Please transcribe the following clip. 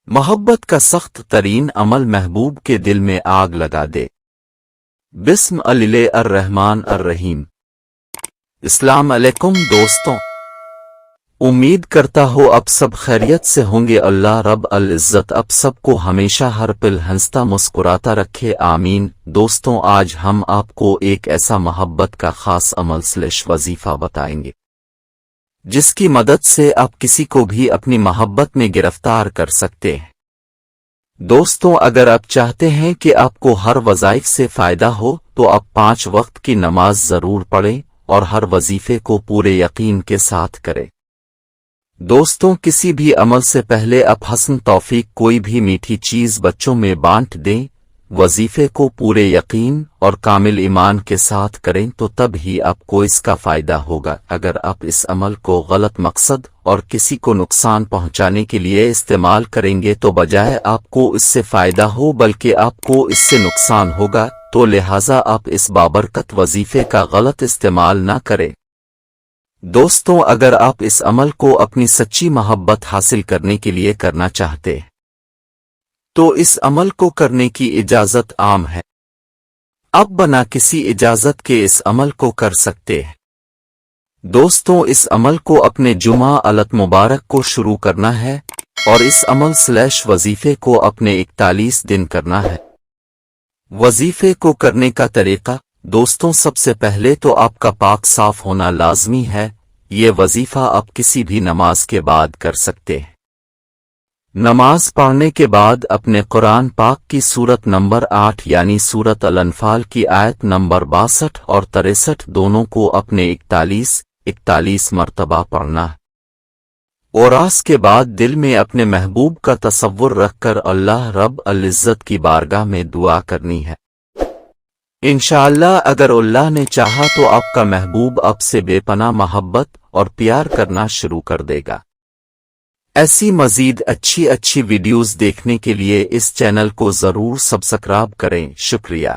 محبت کا سخت ترین عمل محبوب کے دل میں آگ لگا دے۔ بسم اللہ الرحمن الرحیم۔ السلام علیکم دوستوں، امید کرتا ہو اب سب خیریت سے ہوں گے۔ اللہ رب العزت اب سب کو ہمیشہ ہر پل ہنستا مسکراتا رکھے، آمین۔ دوستوں، آج ہم آپ کو ایک ایسا محبت کا خاص عمل / وظیفہ بتائیں گے جس کی مدد سے آپ کسی کو بھی اپنی محبت میں گرفتار کر سکتے ہیں۔ دوستوں، اگر آپ چاہتے ہیں کہ آپ کو ہر وظائف سے فائدہ ہو تو آپ 5 وقت کی نماز ضرور پڑھیں اور ہر وظیفے کو پورے یقین کے ساتھ کریں۔ دوستوں، کسی بھی عمل سے پہلے آپ حسن توفیق کوئی بھی میٹھی چیز بچوں میں بانٹ دیں۔ وظیفے کو پورے یقین اور کامل ایمان کے ساتھ کریں تو تب ہی آپ کو اس کا فائدہ ہوگا۔ اگر آپ اس عمل کو غلط مقصد اور کسی کو نقصان پہنچانے کے لیے استعمال کریں گے تو بجائے آپ کو اس سے فائدہ ہو بلکہ آپ کو اس سے نقصان ہوگا، تو لہٰذا آپ اس بابرکت وظیفے کا غلط استعمال نہ کریں۔ دوستوں، اگر آپ اس عمل کو اپنی سچی محبت حاصل کرنے کے لیے کرنا چاہتے ہیں تو اس عمل کو کرنے کی اجازت عام ہے۔ آپ بنا کسی اجازت کے اس عمل کو کر سکتے ہیں۔ دوستوں، اس عمل کو اپنے جمعہ الت مبارک کو شروع کرنا ہے اور اس عمل / وظیفے کو اپنے 41 دن کرنا ہے۔ وظیفے کو کرنے کا طریقہ: دوستوں، سب سے پہلے تو آپ کا پاک صاف ہونا لازمی ہے۔ یہ وظیفہ آپ کسی بھی نماز کے بعد کر سکتے ہیں۔ نماز پڑھنے کے بعد اپنے قرآن پاک کی سورت نمبر 8 یعنی سورت الانفال کی آیت نمبر 62 اور 63 دونوں کو اپنے 41 مرتبہ پڑھنا ہے، اور اس کے بعد دل میں اپنے محبوب کا تصور رکھ کر اللہ رب العزت کی بارگاہ میں دعا کرنی ہے۔ انشاءاللہ اگر اللہ نے چاہا تو آپ کا محبوب آپ سے بے پناہ محبت اور پیار کرنا شروع کر دے گا۔ ایسی مزید اچھی ویڈیوز دیکھنے کے لیے اس چینل کو ضرور سبسکرائب کریں۔ شکریہ۔